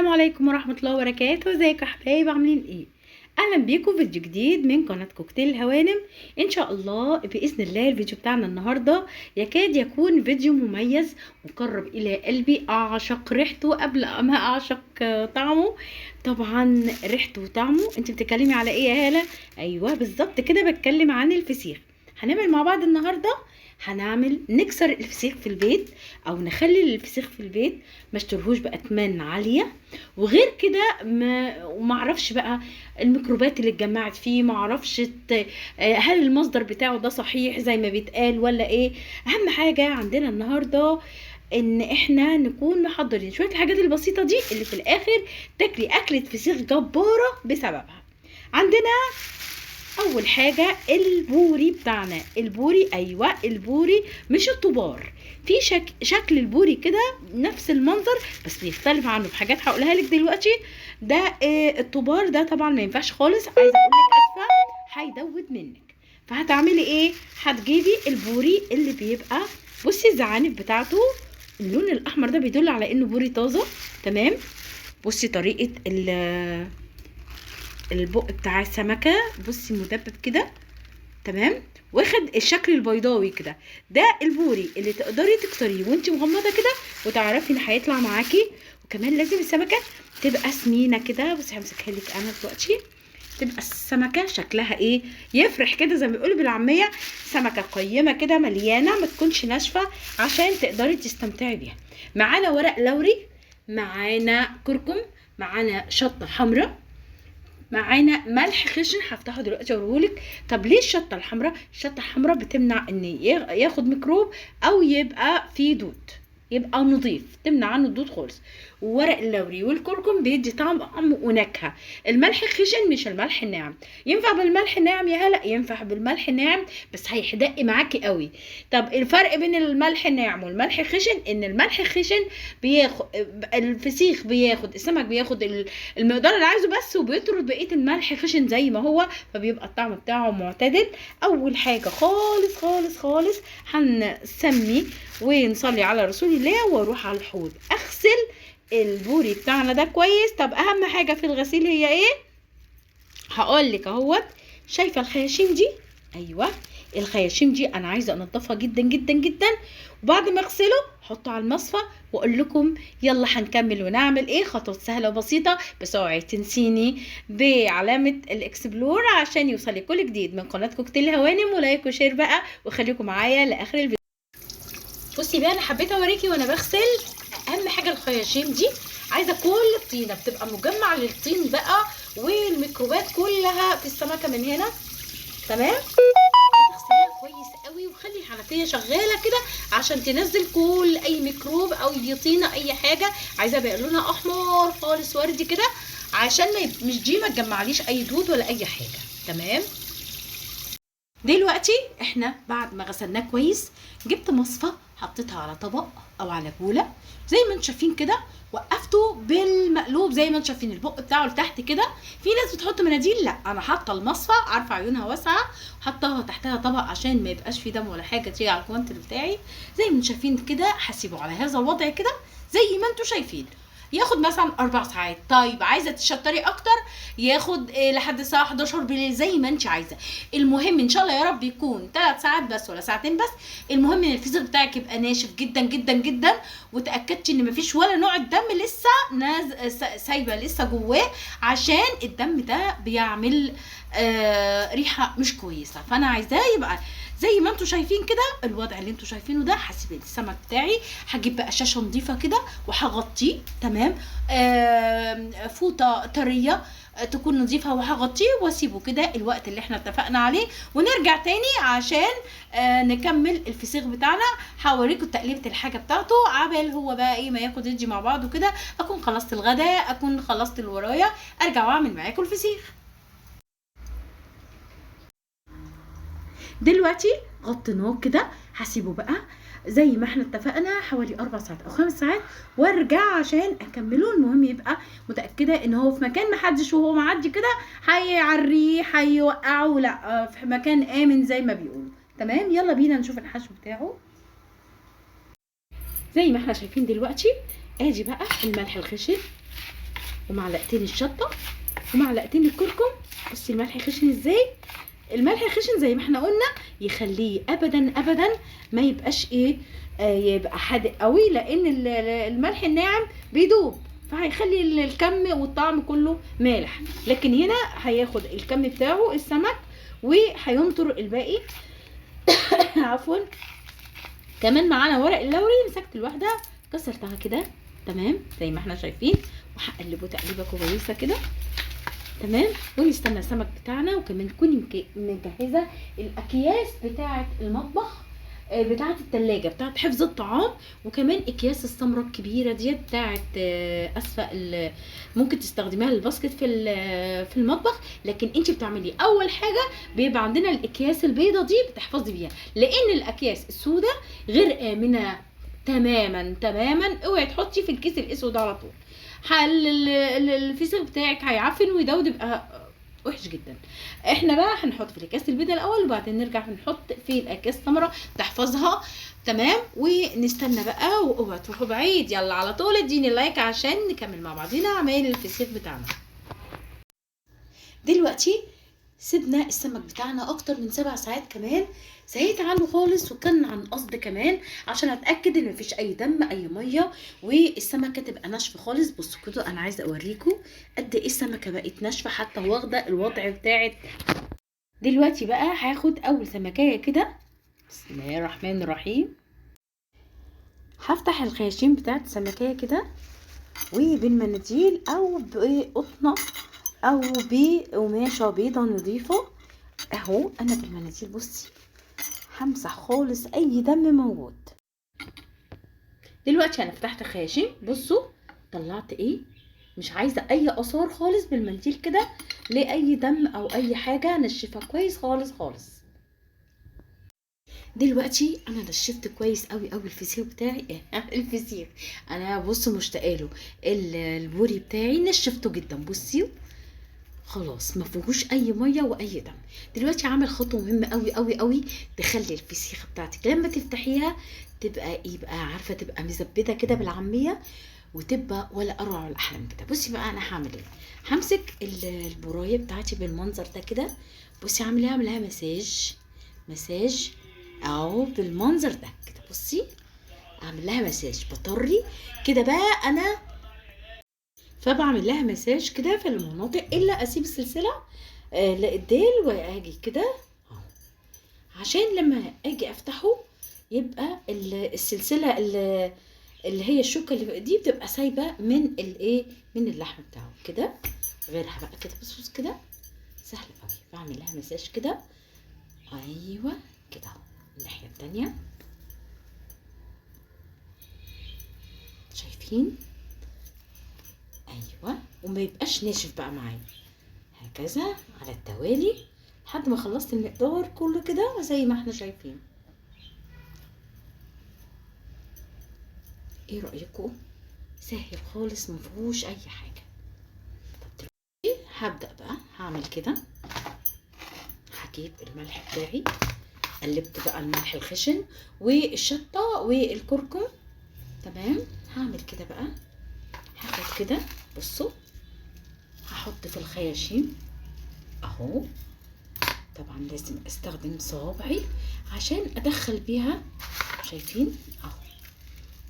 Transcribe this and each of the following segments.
السلام عليكم ورحمة الله وبركاته. ازيكم يا حبايب، عاملين ايه؟ اهلا بيكم في فيديو جديد من قناة كوكتيل الهوانم. ان شاء الله باذن الله الفيديو بتاعنا النهارده يكاد يكون فيديو مميز وقرب الى قلبي. اعشق ريحته قبل ما اعشق طعمه. طبعا ريحته وطعمه. انت بتتكلمي على ايه يا هالة؟ ايوه بالظبط كده، بتكلم عن الفسيخ. هنعمل مع بعض النهارده، نكسر الفسيخ في البيت او نخلي الفسيخ في البيت، ما اشتريهوش بأثمان عاليه. وغير كده ما اعرفش بقى الميكروبات اللي اتجمعت فيه، ما اعرفش هل المصدر بتاعه ده صحيح زي ما بيتقال ولا ايه. اهم حاجه عندنا النهارده ان احنا نكون محضرين شويه الحاجات البسيطه دي اللي في الاخر تاكلي اكله فسيخ جباره بسببها. عندنا اول حاجه البوري بتاعنا. البوري، ايوه البوري مش الطبار. في شكل البوري كده نفس المنظر بس بيختلف عنه في حاجات هقولها لك دلوقتي. ده الطبار ده طبعا ما ينفعش خالص. عايزه اقول لك اسفه، هيدود منك. فهتعملي ايه؟ هتجيبي البوري اللي بيبقى، بصي الزعانف بتاعته اللون الاحمر ده بيدل على انه بوري طازه. تمام. بصي طريقه البق بتاع السمكه، بصي مدبب كده. تمام. واخد الشكل البيضاوي كده. ده البوري اللي تقدري تكسريه وانت مغمضه كده وتعرفي ان هيطلع معاكي. وكمان لازم السمكه تبقى سمينه كده. بصي همسكها لك انا دلوقتي. تبقى السمكه شكلها ايه؟ يفرح كده زي ما بيقولوا بالعاميه. سمكه قيمه كده مليانه، ما تكونش ناشفه عشان تقدري تستمتعي بيها. معانا ورق لوري، معانا كركم، معانا شطه حمراء، معانا ملح خشن هفتحه دلوقتي اوريهولك. طب ليه الشطه الحمراء؟ الشطه الحمراء بتمنع ان ياخد ميكروب او يبقى فيه دود، يبقى نظيف، تمنع عنه الدود خالص. وورق اللوري والكركم بيدي طعم ونكهه. الملح الخشن مش الملح الناعم. ينفع بالملح الناعم يا هلا؟ ينفع بالملح الناعم بس هيحدق معاكي قوي. طب الفرق بين الملح الناعم والملح الخشن ان الملح الخشن بياخد الفسيخ، بياخد السمك، بياخد المقدار اللي عايزه بس، وبيطرد بقيه الملح الخشن زي ما هو، فبيبقى الطعم بتاعه معتدل. اول حاجه خالص خالص خالص هنسمي ونصلي على رسول الله واروح على الحوض اغسل البوري بتاعنا ده كويس. طب اهم حاجه في الغسيل هي ايه؟ هقول لك اهوت. شايفه الخياشيم دي؟ ايوه الخياشيم دي انا عايزه انضفها جدا جدا جدا. وبعد ما اغسله احطه على المصفى واقول لكم يلا هنكمل ونعمل ايه. خطوات سهله وبسيطه، بس اوعي تنسيني بعلامه الاكسبلور عشان يوصلك كل جديد من قناه كوكتيل الهوانم. ولايك وشير بقى وخليكم معايا لاخر الفيديو. بصي بقى، انا حبيت اوريكي وانا بغسل. اهم حاجه الخياشيم دي، عايزه كل الطينه بتبقى مجمع للطين بقى والميكروبات كلها في السمكه من هنا. تمام. بتغسليها كويس قوي وخلي الحنفيه شغاله كده عشان تنزل كل اي ميكروب او اي طينه اي حاجه. عايزه بقى لونها احمر خالص وردي كده عشان مش دي ما تجمعليش اي دود ولا اي حاجه. تمام. دلوقتي احنا بعد ما غسلناه كويس جبت مصفى حطيتها على طبق او على بوله زي ما انتم شايفين كده. وقفته بالمقلوب زي ما انتم شايفين البق بتاعه لتحت كده. في ناس بتحط مناديل، لا انا حاطه المصفى، عارفه عيونها واسعه، حطاها تحتها طبق عشان ما يبقاش في دم ولا حاجه تيجي على الكوانتر بتاعي. زي ما انتم شايفين كده هسيبه على هذا الوضع كده زي ما انتم شايفين. ياخد مثلا 4 ساعات. طيب عايزه تشطري اكتر ياخد لحد الساعه 11 بالليل زي ما انت عايزه. المهم ان شاء الله يا رب يكون 3 ساعات بس ولا ساعتين بس. المهم ان الفسيخ بتاعك يبقى ناشف جدا جدا جدا، وتاكدتي ان مفيش ولا نوع الدم لسه سايبه لسه جواه، عشان الدم ده بيعمل ريحه مش كويسه. فانا عايزاه يبقى زي ما انتوا شايفين كده الوضع اللي انتوا شايفينه ده. هسيب السمك بتاعي، هجيب بقى شاشه نظيفه كده وهغطيه. تمام. فوطه طريه تكون نظيفه وهغطيه واسيبه كده الوقت اللي احنا اتفقنا عليه. ونرجع تاني عشان نكمل الفسيخ بتاعنا. هوريكم تقليبه الحاجه بتاعته عبال هو بقى ايه ما ياخد يجي مع بعضه كده. اكون خلصت الغداء، اكون خلصت اللي ورايا، ارجع واعمل معاكم الفسيخ. دلوقتي غطيناه كده، هسيبه بقى زي ما احنا اتفقنا حوالي 4 ساعات او 5 ساعات وارجع عشان اكمله. المهم يبقى متاكده ان هو في مكان محدش وهو معدي كده هيعريه هيوقعه، لا في مكان امن زي ما بيقولوا. تمام. يلا بينا نشوف الحشو بتاعه. زي ما احنا شايفين دلوقتي ادي بقى الملح الخشن ومعلقتين الشطه ومعلقتين الكركم. بصي الملح خشن ازاي. الملح الخشن زي ما احنا قلنا يخليه ابدا ابدا ما يبقاش ايه، يبقى حادق قوي، لان الملح الناعم بيدوب فهيخلي الكم والطعم كله مالح. لكن هنا هياخد الكم بتاعه السمك وهينطر الباقي. عفوا. كمان معانا ورق اللوري، مسكت الواحده كسرتها كده تمام زي ما احنا شايفين، وهقلبه تقليبه كويسه كده تمام. ونستنى السمك بتاعنا، وكمان تكوني مجهزه الاكياس بتاعه المطبخ بتاعه التلاجة بتاعه حفظ الطعام، وكمان اكياس السمره الكبيره ديت بتاعه اسفه ممكن تستخدميها للباسكت في المطبخ. لكن انت بتعملي اول حاجه بيبقى عندنا الاكياس البيضه دي بتحفظي بيها، لان الاكياس السوداء غير امنه تماما تماما. اوعي تحطي في الكيس الاسود على طول، الفسيخ بتاعك هيعفن ويدود يبقى وحش جدا. احنا بقى هنحط في الاكياس البيضاء الاول، وبعدين نرجع نحط في الاكياس السمراء تحفظها تمام. ونستنى بقى، واوعى تروحوا بعيد، يلا على طول اديني لايك عشان نكمل مع بعضينا عمايل الفسيخ بتاعنا. دلوقتي سيبنا السمك بتاعنا اكتر من 7 ساعات، كمان سهيت عنه خالص وكان عن قصد كمان عشان اتاكد ان مفيش اي دم اي ميه والسمكه تبقى ناشفه خالص. بصوا كده انا عايزه اوريكم قد ايه السمكه بقت ناشفه حتى واخده الوضع بتاعت. دلوقتي بقى هاخد اول سمكيه كده، بسم الله الرحمن الرحيم. هفتح الخياشيم بتاعت السمكيه كده، وبالمناديل او بقطنه او بقماشه بيضه نظيفه اهو. انا بالمناديل بصي همسح خالص اي دم موجود. دلوقتي انا فتحت الخياشيم، بصوا طلعت ايه، مش عايزه اي اثار خالص بالمنديل كده لاي دم او اي حاجه، نشفها كويس خالص خالص. دلوقتي انا نشفت كويس قوي قوي الفسيخ بتاعي. الفسيخ انا بصوا مشتاقه له، البوري بتاعي نشفته جدا بصي خلاص ما فيهوش اي ميه واي دم. دلوقتي عامل خطوه مهمه قوي قوي قوي تخلي الفسيخ بتاعتك لما تفتحيها يبقى عارفه تبقى مزبده كده بالعاميه، وتبقى ولا اروع ولا احلى من كده. بصي بقى انا هعمل ايه، همسك البرايه بتاعتي بالمنظر ده كده. بصي اعمل لها مساج اهو بالمنظر ده كده. بصي اعمل لها مساج بطري كده بقى انا، فبعمل لها مساج كده في المناطق الا اسيب السلسله لقدام واجي كده اهو، عشان لما اجي افتحه يبقى السلسله اللي هي الشوكه اللي دي بتبقى سايبه من الايه، من اللحم بتاعه كده. غيرها بقى كده بص كده سهله قوي، بعمل لها مساج كده ايوه كده اهو. الناحيه التانيه شايفين ايوه، وما يبقاش ناشف بقى معايا هكذا على التوالي لحد ما خلصت المقدار كله كده زي ما احنا شايفين. ايه رايكم؟ سهل خالص مفيهوش اي حاجه. طب دلوقتي هبدا بقى هعمل كده، هجيب الملح بتاعي، قلبت بقى الملح الخشن والشطه والكركم تمام. هعمل كده بقى، هاخد كده بصوا هحط في الخياشيم اهو. طبعا لازم استخدم صوابعي عشان ادخل بيها، شايفين اهو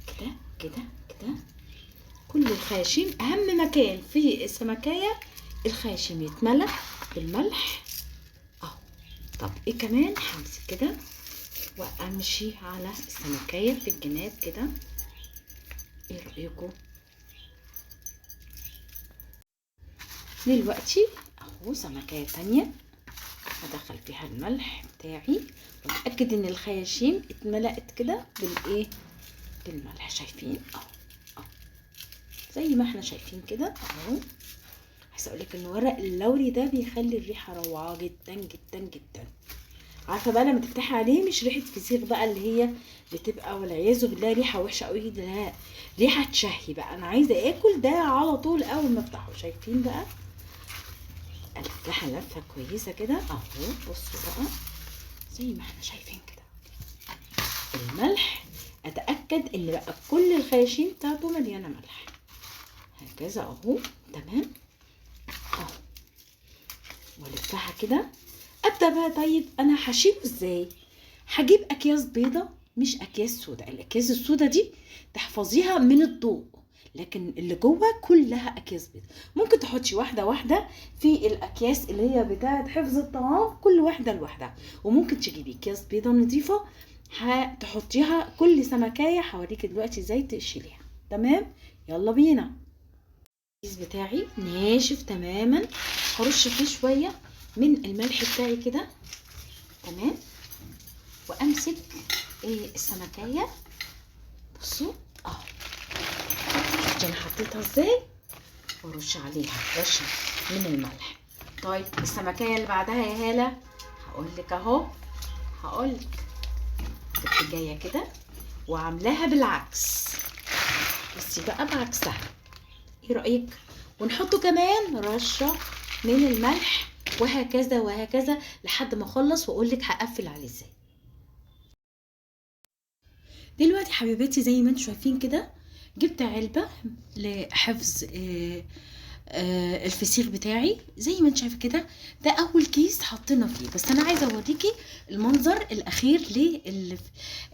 كده كده كده. كل الخياشيم اهم مكان في السمكية الخياشيم يتملى بالملح اهو. طب ايه كمان، همسك كده وامشي على السمكية في الجناب كده. ايه رأيكم؟ دلوقتي اهو سمكية تانية هدخل فيها الملح بتاعي واتاكد ان الخياشيم اتملأت كده بالايه، بالملح. شايفين اهو زي ما احنا شايفين كده اهو. عايزه اقول لك ان ورق اللوري ده بيخلي الريحه روعه جدا جدا جدا. عارفه بقى لما تفتحي عليه مش ريحه فسيخ بقى اللي هي بتبقى والعياذ بالله ريحه وحشه قوي، ده ريحه تشهي بقى. انا عايزه اكل ده على طول اول ما افتحه. شايفين بقى الفها لفه كويسه كده اهو. بصوا بقى زي ما احنا شايفين كده الملح، اتاكد ان بقى كل الخياشيم بتاعته مليانه ملح هكذا اهو. تمام اهو، والفها كده. ابدا بقى. طيب انا هشيله ازاي؟ هجيب اكياس بيضه مش اكياس سودا. الاكياس السودا دي تحفظيها من الضوء، لكن اللي جوه كلها اكياس بيضه. ممكن تحطي واحده واحده في الاكياس اللي هي بتاعه حفظ الطعام، كل واحده لوحدها. وممكن تجيبي اكياس بيضه نظيفه هتحطيها كل سمكايه. هوريكي دلوقتي ازاي تشيليها. تمام، يلا بينا. الكيس بتاعي ناشف تماما، هرش فيه شويه من الملح بتاعي كده. تمام، وامسك السمكيه. بصوا اهو، شفتي انا حطيتها ازاي، وارش عليها رشه من الملح. طيب السمكيه اللي بعدها يا هاله، هقول لك اهو، هقول لك كنت جايه كده وعاملاها بالعكس. بصي بقى بعكسها، ايه رايك؟ ونحط كمان رشه من الملح، وهكذا وهكذا لحد ما اخلص واقول لك هقفل عليه ازاي. دلوقتي حبيباتي زي ما انتم شايفين كده، جبت علبه لحفظ الفسيخ بتاعي زي ما انت شايفه كده. ده اول كيس حطينا فيه، بس انا عايزه اوريكي المنظر الاخير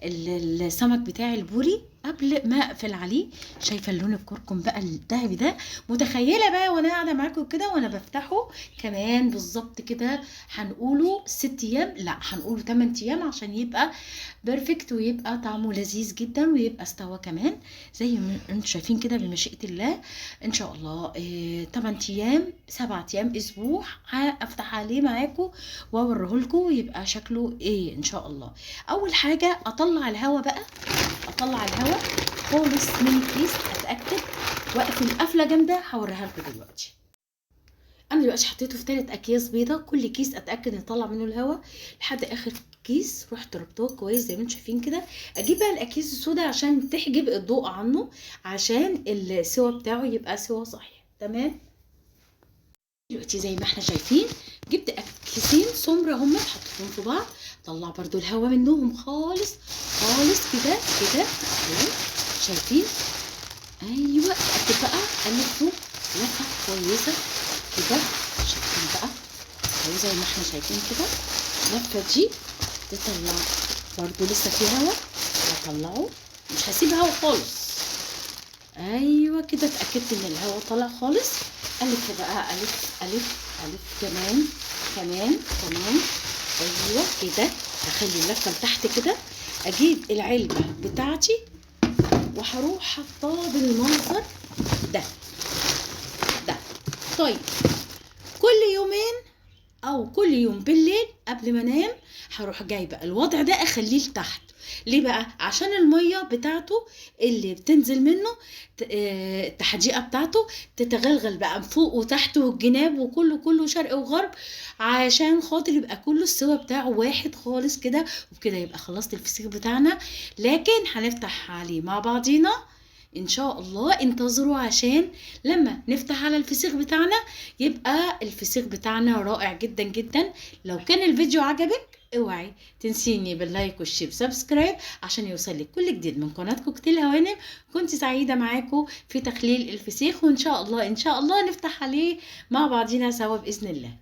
للسمك بتاعي البوري قبل ما اقفل عليه. شايفه اللون الكركم بقى الذهبي ده؟ متخيله بقى وانا قاعده معاكم كده وانا بفتحه كمان بالظبط كده. هنقوله 6 ايام، لا هنقوله 8 ايام عشان يبقى بيرفكت ويبقى طعمه لذيذ جدا ويبقى استوى كمان زي ما انتم شايفين كده بمشيئه الله. ان شاء الله 8 ايام 7 ايام اسبوع هفتح عليه معاكم واوريهولكم يبقى شكله ايه ان شاء الله. اول حاجه اطلع الهواء بقى، اطلع الهواء خالص من الكيس، اتاكد واقفل قفله جامده هوريها لكم دلوقتي. انا دلوقتي حطيته في 3 اكياس بيضه، كل كيس اتاكد ان اطلع منه الهواء لحد اخر كيس. رحت ربطوه كويس زي ما انتم شايفين كده. اجيب بقى الاكياس السوداء عشان تحجب الضوء عنه، عشان السوا بتاعه يبقى سوا صحيح. تمام، دلوقتي زي ما احنا شايفين جبت كيسين سمر هم حطيتهم في بعض. طلع برضو الهواء منهم خالص خالص كده كده. شايفين؟ ايوه، اتاكد بقى الفه لفه كويسه كده. شايفين بقى اهو زي ما احنا شايفين كده. اللفه دي تطلع برضو لسه في هوا، هطلعه مش هسيب هوا خالص. ايوه كده اتاكدت ان الهوا طلع خالص. الف بقى، الف الف الف كمان كمان كمان. ايوه كده، هخلي اللفه لتحت كده. اجيب العلبه بتاعتي وهروح حطاها بالمنظر ده. طيب كل يومين او كل يوم بالليل قبل ما انام هروح جايبه الوضع ده اخليه لتحت. ليه بقى؟ عشان الميه بتاعته اللي بتنزل منه التحديقه بتاعته تتغلغل بقى من فوق وتحت والجناب وكله كله شرق وغرب، عشان خاطر يبقى كله السوا بتاعه واحد خالص كده. وبكده يبقى خلصت الفسيخ بتاعنا، لكن هنفتح عليه مع بعضينا ان شاء الله. انتظروا عشان لما نفتح على الفسيخ بتاعنا يبقى الفسيخ بتاعنا رائع جدا جدا. لو كان الفيديو عجبك اوعي تنسيني باللايك والشير وسبسكرايب عشان يوصلك كل جديد من قناة كوكتيل هوانم. كنت سعيدة معاكم في تخليل الفسيخ، وان شاء الله ان شاء الله نفتح عليه مع بعضينا سوا بإذن الله.